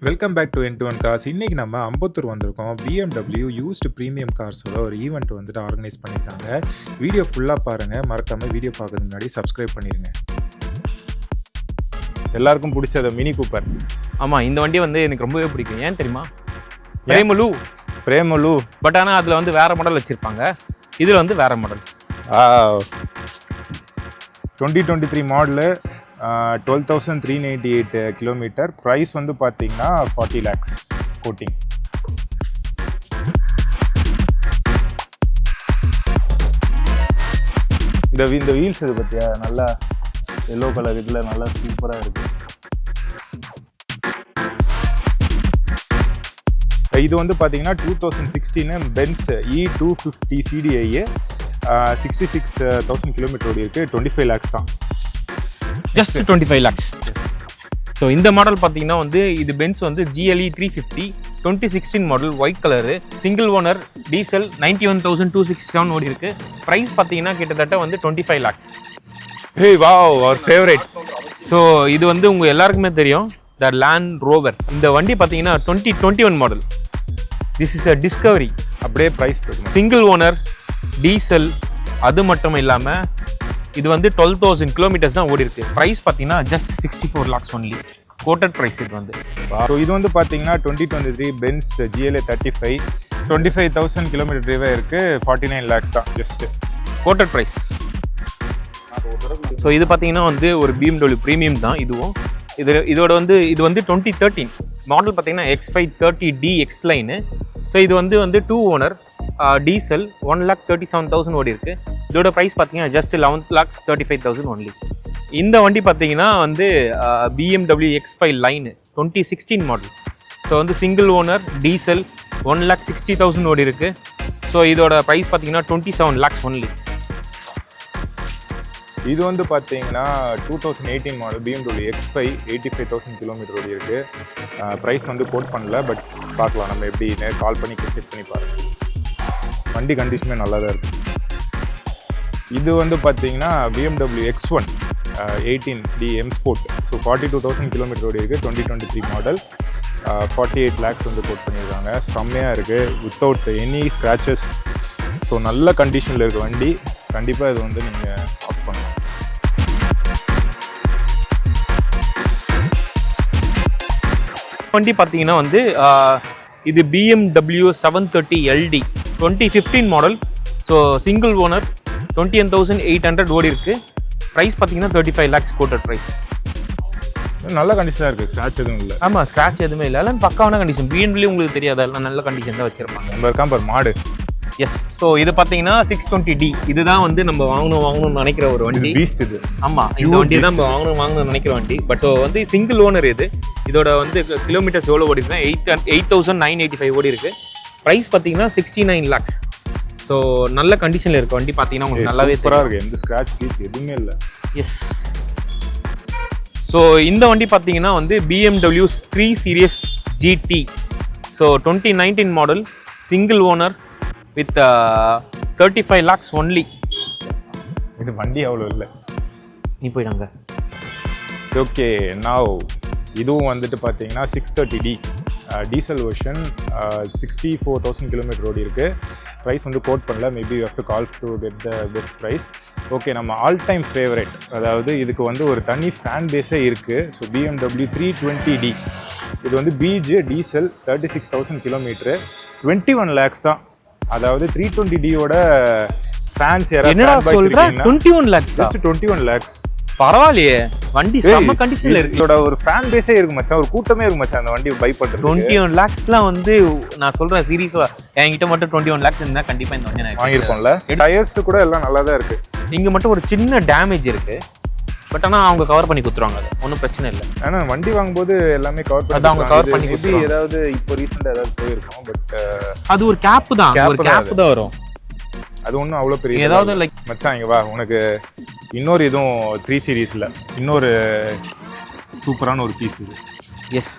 Welcome back to N2N Cars. இன்றைக்கி நம்ம அம்பத்தூர் வந்திருக்கோம். BMW யூஸ்டு ப்ரீமியம் கார்ஸோட ஒரு ஈவெண்ட் வந்துட்டு ஆர்கனைஸ் பண்ணியிருக்காங்க. வீடியோ ஃபுல்லாக பாருங்கள். மறக்காமல் வீடியோ பார்க்கறதுக்கு முன்னாடி சப்ஸ்கிரைப் பண்ணிடுங்க. எல்லாருக்கும் பிடிச்ச மினி கூப்பர். ஆமாம், இந்த வண்டி வந்து எனக்கு ரொம்பவே பிடிக்கும். ஏன் தெரியுமா? பிரேமலு. பட் ஆனால் அதில் வந்து வேறு மாடல் வச்சுருப்பாங்க. இதில் வந்து வேறு மாடல். 2023 model, 12,398 kilometre. ப்ரைஸ் வந்து பார்த்தீங்கன்னா 40 lakhs கோட்டிங். இந்த வீல்ஸ் இது பற்றியா நல்லா எல்லோ கலர் இதில் நல்லா சூப்பராக இருக்குது. இது வந்து பார்த்தீங்கன்னா 2016 பென்ஸ் E250 CDI 66,000 கிலோமீட்டர் ஓடி இருக்குது. 25 lakhs தான், ஜஸ்ட் 25 lakhs. ஸோ இந்த மாடல் பார்த்தீங்கன்னா வந்து இது பென்ஸ் வந்து GLE 350 2016 model, white colour, single owner, diesel, 91,267 ஓடி இருக்கு. ப்ரைஸ் பார்த்தீங்கன்னா கிட்டத்தட்ட வந்து 25 lakhs. ஹே வாவ், அவர் ஃபேவரட். ஸோ இது வந்து உங்கள் எல்லாருக்குமே தெரியும், த லேண்ட் ரோவர். இந்த வண்டி பார்த்தீங்கன்னா 2021 model. This is a Discovery. அப்படியே ப்ரைஸ் சிங்கிள் ஓனர், டீசல், அது மட்டும் இல்லாமல் இது வந்து 12,000 கிலோமீட்டர்ஸ் தான் ஓடி இருக்கு. ப்ரைஸ் பார்த்தீங்கன்னா just 64 lakhs only. Quoted price இது வந்து. ஸோ இது வந்து பார்த்தீங்கன்னா 2023 பென்ஸ் GLA 35 25,000 கிலோமீட்டர் டிரைவே இருக்கு. 49 lakhs தான் ஜஸ்ட் கோட்டட் ப்ரைஸ். ஸோ இது பார்த்தீங்கன்னா வந்து ஒரு BMW ப்ரீமியம் தான் இதுவும். இது வந்து 2013 மாடல் பார்த்தீங்கன்னா X530D X லைனு. ஸோ இது வந்து 2 ஓனர், டீசல், 1,37,000 ஓடி இருக்கு. இதோட ப்ரைஸ் பார்த்தீங்கன்னா ஜஸ்ட் 11,35,000 ஒன்லி. இந்த வண்டி பார்த்தீங்கன்னா வந்து BMW X5 line 2016 model. So வந்து சிங்கிள் ஓனர், டீசல், 1,60,000 ஓடி இருக்கு. ஸோ இதோட ப்ரைஸ் பார்த்தீங்கன்னா 27 lakhs ஒன்லி. இது வந்து பார்த்தீங்கன்னா 2018 மாடல் BMW X5 85,000 கிலோமீட்டர் ஓடி இருக்கு. ப்ரைஸ் வந்து கோட் பண்ணல, பட் பார்க்கலாம் நம்ம எப்படின்னு. கால் பண்ணி செக் பண்ணி பாருங்கள். வண்டி கண்டிஷனுமே நல்லா தான் இருக்குது. இது வந்து பார்த்தீங்கன்னா BMW X1 18D M Sport. So 42,000 kilometre ஓடி இருக்குது. 2023 மாடல், 48 lakhs வந்து கோட் பண்ணியிருக்காங்க. செம்மையாக இருக்குது, வித்தவுட் எனி ஸ்க்ராச்சஸ். ஸோ நல்ல கண்டிஷனில் இருக்குது வண்டி. கண்டிப்பாக இது வந்து நீங்கள் ஆஃப் பண்ணலாம். வண்டி பார்த்தீங்கன்னா வந்து இது BMW 730 LD 2015 model. So single owner, 21,800 ஓடி இருக்கு. ப்ரைஸ் பார்த்தீங்கன்னா 35 lakhs கோட்டட் ப்ரைஸ். நல்ல கண்டிஷனாக இருக்குது, ஸ்க்ராட்ச் எதுவும் இல்லை. ஆமாம், ஸ்க்ராட்ச் எதுவுமே இல்லை. எல்லாம் பக்காவான கண்டிஷன். BMW உங்களுக்கு தெரியாது, எல்லாம் நல்ல கண்டிஷன் தான் வச்சிருப்பாங்க. நம்ம இருக்கான் பார் மாடு. எஸ். ஸோ இது பார்த்தீங்கன்னா 620D. இதுதான் வந்து நம்ம வாங்கணும்னு நினைக்கிற ஒரு வண்டி. பீஸ்ட் இது. ஆமாம், இந்த வண்டி தான் நம்ம வாங்கணும்னு நினைக்கிற வண்டி. பட் ஸோ வந்து சிங்கிள் ஓனர் இது. இதோட வந்து கிலோமீட்டர்ஸ் எவ்வளோ ஓடி இருக்குன்னா 8,985 ஓடி இருக்கு. ப்ரைஸ் பார்த்தீங்கன்னா 69 lakhs. ஸோ நல்ல கண்டிஷனில் இருக்க வண்டி பார்த்தீங்கன்னா உங்களுக்கு நல்லாவே சூப்பராக இருக்குது. எந்த ஸ்க்ராட்ச் பீஸ் எதுவுமே இல்லை. எஸ். ஸோ இந்த வண்டி பார்த்தீங்கன்னா வந்து BMW 3 Series GT. So 2019 model, single owner with 35 lakhs only. இது வண்டி அவ்வளோ இல்லை. நீ போயிடாங்க. ஓகே, நாவ் இதுவும் வந்துட்டு பார்த்தீங்கன்னா 630D டீசல் வெர்ஷன், 64,000 கிலோமீட்டர் ஓடி இருக்குது. ப்ரைஸ் வந்து கோட் பண்ணல. Maybe you have to call to get the best price. Okay, நம்ம ஆல் டைம் ஃபேவரட், அதாவது இதுக்கு வந்து ஒரு தனி ஃபேன் பேஸே இருக்குது. So BMW 320D. இது வந்து BG டீசல், 36,000 கிலோமீட்டரு, 21 lakhs தான். அதாவது 320Dயோட ஃபேன்ஸ் யாராவது 21 lakhs, ஜஸ்ட் 21 lakhs. பரவாயில்லையே, வண்டி செம்ம கண்டிஷன்ல இருக்கு. இதோட ஒரு ஃபேன் பேஸே இருக்கு மச்சான், ஒரு கூட்டமே இருக்கு மச்சான் அந்த வண்டி பை பண்றது. 21 lakhsலாம் வந்து நான் சொல்றேன் சீரியஸா, என்கிட்ட மட்டும் 21 lakhs இருந்தா கண்டிப்பா இந்த வண்டி நான் வாங்கிருப்போம்ல. டயர்ஸ் கூட எல்லாம் நல்லா தான் இருக்கு. இங்க மட்டும் ஒரு சின்ன டேமேஜ் இருக்கு, பட் ஆனா அவங்க கவர் பண்ணி கொடுத்துருவாங்க. அது ஒன்றும் பிரச்சனை இல்லை. ஆனா வண்டி வாங்கும்போது எல்லாமே கவர் பண்ணி அவங்க கவர் பண்ணி கொடுத்து ஏதாவது இப்போ ரீசெண்டா ஏதாவது போயிருக்கும், பட் அது ஒரு கேப் தான், ஒரு கேப் தான் வரும். அது ஒன்றும் அவ்வளோ பெரிய ஏதாவது லைக் மச்சான் இங்கே வா, உனக்கு இன்னொரு இதுவும் 3 சீரீஸில் இன்னொரு சூப்பரான ஒரு பீஸ் இது. Yes.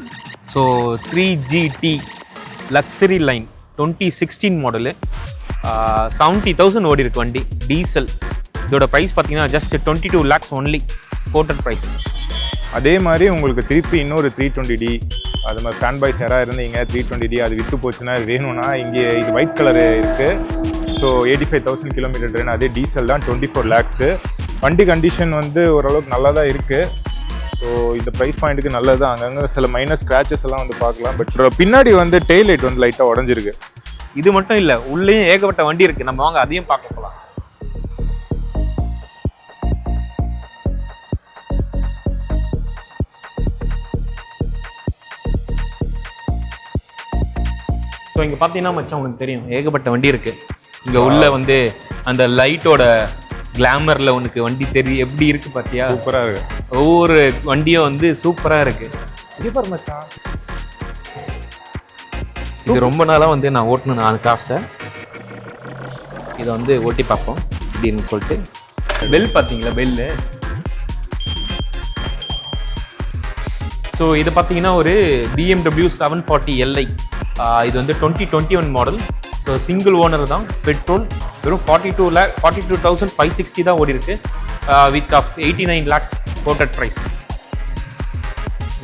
So 3GT luxury line 2016 model, 70,000 ஓடி இருக்கு வண்டி, டீசல். இதோட ப்ரைஸ் பார்த்தீங்கன்னா just 22 lakhs only quoted price. அதே மாதிரி உங்களுக்கு திருப்பி இன்னொரு 320D அது மாதிரி ஃபேன் பாய்ஸ் யாராவது இருந்தீங்க 320D அது விற்று போச்சுன்னா அது வேணும்னா இங்கே இது ஒயிட் கலரு இருக்குது. ஸோ 85,000 கிலோமீட்டர் ட்ரெயின், அதே டீசல் தான் 24 lakhs. வண்டி கண்டிஷன் வந்து ஓரளவுக்கு நல்லா தான் இருக்குது. ஸோ இந்த ப்ரைஸ் பாயிண்ட்டுக்கு நல்லது தான். அங்கங்கே சில மைனஸ் ஸ்க்ராச்சஸ் எல்லாம் வந்து பார்க்கலாம். பட் பின்னாடி வந்து டெய்ல் லைட் வந்து லைட்டாக உடஞ்சிருக்கு. இது மட்டும் இல்லை, உள்ளேயும் ஏகப்பட்ட வண்டி இருக்குது. நம்ம வாங்க அதையும் பார்க்க போகலாம். ஸோ இங்கே பார்த்தீங்கன்னா மச்சான் உங்களுக்கு தெரியும் ஏகப்பட்ட வண்டி இருக்குது. இங்கே உள்ள வந்து அந்த லைட்டோட கிளாமரில் உனக்கு வண்டி தெரியும் எப்படி இருக்குது பார்த்தியா? சூப்பராக இருக்குது. ஒவ்வொரு வண்டியும் வந்து சூப்பராக இருக்குது. சூப்பர் மச்சான். இது ரொம்ப நாளாக வந்து நான் ஓட்டணும் எனக்கு ஆசை. இதை வந்து ஓட்டி பார்ப்போம் அப்படின்னு சொல்லிட்டு. பெல் பார்த்தீங்களா? பெல்லு. ஸோ இது பார்த்தீங்கன்னா ஒரு BMW 740 Li. இது வந்து 2021 மாடல். ஸோ சிங்கிள் ஓனர் தான். பெட்ரோல் வெறும் 42,560 தான் ஓடி இருக்கு. With of 89 lakhs quoted price.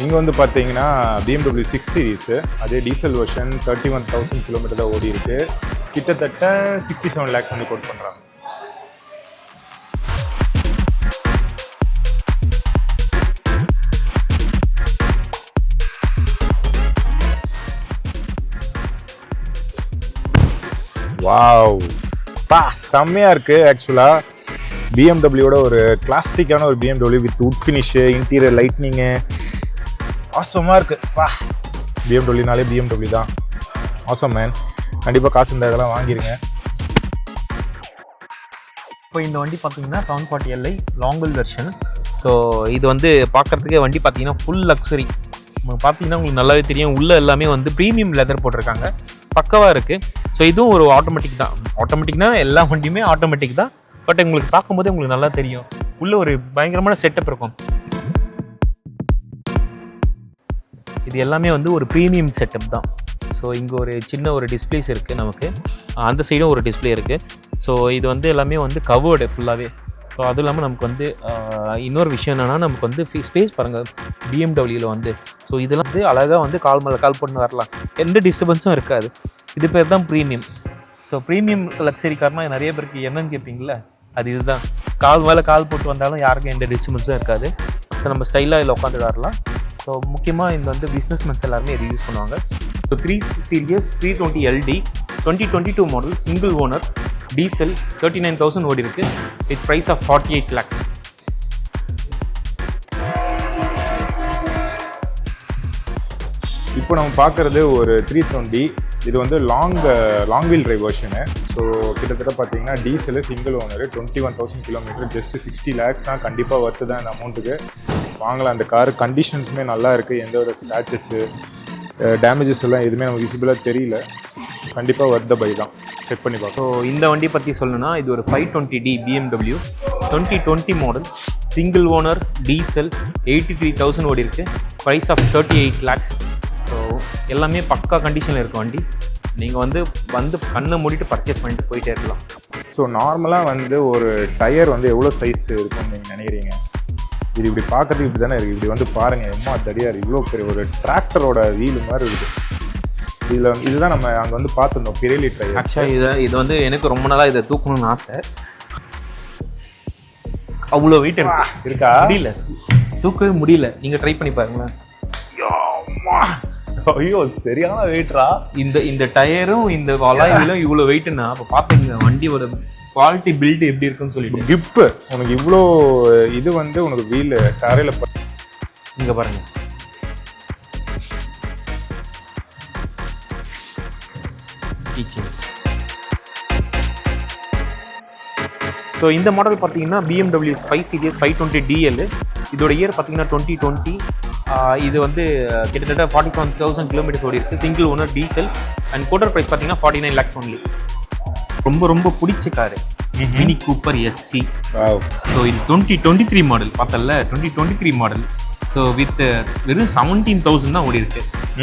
இங்கே வந்து பார்த்தீங்கன்னா BMW 6 Series, அதே டீசல் வெர்ஷன் 31,000 கிலோமீட்டர் தான் ஓடி இருக்கு. கிட்டத்தட்ட 67 lakhs வந்து கோட் பண்ணுறாங்க. வாவ் பா, செம்மையாக இருக்குது. ஆக்சுவலாக பிஎம்டபிள்யூட ஒரு கிளாசிக்கான ஒரு BMW with wood finish, interior lightning ஆசமாக இருக்குது. பா, பிஎம்டபிள்யூனாலே BMW தான். Awesome man. கண்டிப்பாக காசு இந்த இதெல்லாம் வாங்கிடுங்க. இப்போ இந்த வண்டி பார்த்தீங்கன்னா 740 Li லாங்கல் வெர்ஷன். ஸோ இது வந்து பார்க்குறதுக்கே வண்டி பார்த்தீங்கன்னா ஃபுல் லக்ஸரி. பார்த்தீங்கன்னா உங்களுக்கு நல்லாவே தெரியும். உள்ளே எல்லாமே வந்து ப்ரீமியம் லெதர் போட்டிருக்காங்க. பக்கவாக இருக்குது. ஸோ இதுவும் ஒரு ஆட்டோமேட்டிக் தான். ஆட்டோமேட்டிக்னா எல்லா வண்டியுமே ஆட்டோமேட்டிக் தான். பட் உங்களுக்கு பார்க்கும்போது உங்களுக்கு நல்லா தெரியும் உள்ளே ஒரு பயங்கரமான செட்டப் இருக்கும். இது எல்லாமே வந்து ஒரு ப்ரீமியம் செட்டப் தான். ஸோ இங்கே ஒரு சின்ன ஒரு டிஸ்பிளேஸ் இருக்குது நமக்கு. அந்த சைடும் ஒரு டிஸ்பிளே இருக்குது. ஸோ இது வந்து எல்லாமே வந்து கவர்டு ஃபுல்லாகவே. ஸோ அதுவும் இல்லாமல் நமக்கு வந்து இன்னொரு விஷயம் என்னென்னா நமக்கு வந்து ஸ்பேஸ் பாருங்கள் பிஎம்டபிள்யூவில் வந்து. ஸோ இதெல்லாம் வந்து அழகாக வந்து கால் மேலே கால் பண்ணி வரலாம். எந்த டிஸ்டர்பன்ஸும் இருக்காது. இது பேர் தான் ப்ரீமியம். ஸோ ப்ரீமியம் லக்ஸரி கார்னால் நிறைய பேருக்கு என்னன்னு கேட்பீங்களா, அது இதுதான். கால் மேலே கால் போட்டு வந்தாலும் யாருக்கும் எந்த டிஸ்டர்பன்ஸும் இருக்காது. ஸோ நம்ம ஸ்டைலாக இதில் உட்காந்துட்டு வரலாம். ஸோ முக்கியமாக இந்த வந்து பிஸ்னஸ்மென்ஸ் எல்லாருமே இது யூஸ் பண்ணுவாங்க. So 3 Series 320 LD 2022 model single owner diesel 39,000 ஓடி இருக்கு. With price of 48 lakhs. இப்போ நம்ம பார்க்குறது ஒரு 320. இது வந்து long wheel drive version. So கிட்டத்தட்ட பார்த்தீங்கன்னா diesel single owner 21,000 kilometre, just 60 lakhs தான். கண்டிப்பாக ஒர்த்து தான் இந்த அமௌண்ட்டுக்கு. வாங்கலாம். அந்த கார் கண்டிஷன்ஸுமே நல்லா இருக்குது. எந்த ஒரு ஸ்க்ராச்சஸ்ஸு டேமேஜஸ் எல்லாம் எதுவுமே நமக்கு விசிபிளாக தெரியல. கண்டிப்பாக ஒர்த் த பை தான். செக் பண்ணி பார்க்கலாம். ஸோ இந்த வண்டி பற்றி சொல்லணும்னா இது ஒரு 520D BMW 2020 model single owner diesel 83,000 ஓடி இருக்குது. Price of 38 lakhs. ஸோ எல்லாமே பக்கா கண்டிஷனில் இருக்கும் வண்டி. நீங்கள் வந்து கண்ணை மூடிட்டு பர்ச்சேஸ் பண்ணிட்டு போயிட்டே இருக்கலாம். ஸோ நார்மலாக வந்து ஒரு டயர் வந்து எவ்வளோ சைஸ் இருக்கும்னு நீங்கள் நினைக்கிறீங்க? இது இப்படி பார்க்கறதுக்கு இப்படி தானே இருக்குது. இப்படி வந்து பாருங்கள், எம்மா தடியார் இவ்வளோ பெரிய ஒரு டிராக்டரோட வீலு மாதிரி இருக்குது. இதுதான் நம்ம அங்கே வந்து பார்த்துருந்தோம் பிரெய்லி டயர். ஆக்சுவலாக இது வந்து எனக்கு ரொம்ப நாளாக இதை தூக்கணும்னு ஆசை. அவ்வளோ வெயிட் இருக்கா? முடியல, தூக்கவே முடியல. நீங்கள் ட்ரை பண்ணி பாருங்களேன். ஐயோ சரியான வெயிட்ரா. இந்த டயரும் இந்த அலாய்விலும் இவ்வளோ வெயிட்னா அப்போ பார்த்துங்க வண்டியோட குவாலிட்டி பில்டு எப்படி இருக்குன்னு சொல்லிட்டு. கிப்பு உனக்கு இவ்வளோ இது வந்து உனக்கு வீல் தரையில் இங்கே பாருங்க. ஸோ இந்த மாடல் பார்த்தீங்கன்னா BMW 5 Series 520 DL. இதோட இயர் பார்த்தீங்கன்னா 2020. இது வந்து கிட்டத்தட்ட 47,000 கிலோமீட்டர்ஸ் ஓடி இருக்குது. Single owner diesel and quoted price பார்த்தீங்கன்னா 49 lakhs ஒன்லி. ரொம்ப ரொம்ப பிடிச்ச car Mini Cooper SC. So இது 2023 மாடல் பார்த்தல, 2023 மாடல். ஸோ வித் வெறும் 17,000 தான் ஓடி இருக்கு.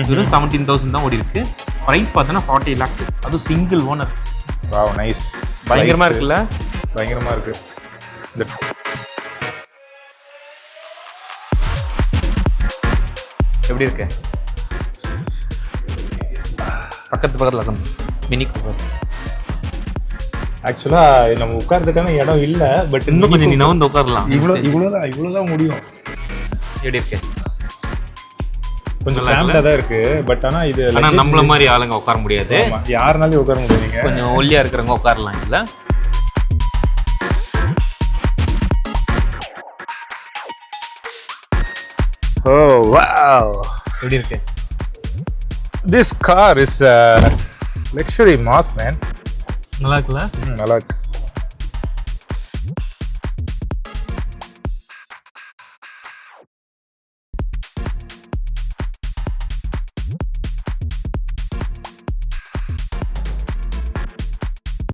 வெறும் 17,000 தான் ஓடி இருக்கு. ப்ரைஸ் பார்த்தோன்னா 40 lakhs. அதுவும் சிங்கிள் ஓனர். Wow nice. பயங்கரமா இருக்குல்ல? பயங்கரமா இருக்கு. எப்படி இருக்கு? பக்கத்துல மினி கூப்பர். ஆக்சுவலா நம்ம உட்கார்றதுக்கான இடம் இல்ல, பட் இன்னும் கொஞ்சம் நீ நவுந்து உட்காரலாம். இவ்வளவுதான் முடியும். எப்படி இருக்கு? கொஞ்சம் கிராம்டா தான் இருக்கு, பட் ஆனா இது நம்மள மாதிரி ஆளுங்க உட்கார முடியாது. யாருனாலும் உட்கார முடியாதுங்க. கொஞ்சம் ஒல்லியா இருக்கிறவங்க உட்காரலாம் இல்ல. Oh wow, எப்படி இருக்கு? This car is luxury mass man. நல்லா இருக்குல்ல? நல்லா இருக்கு.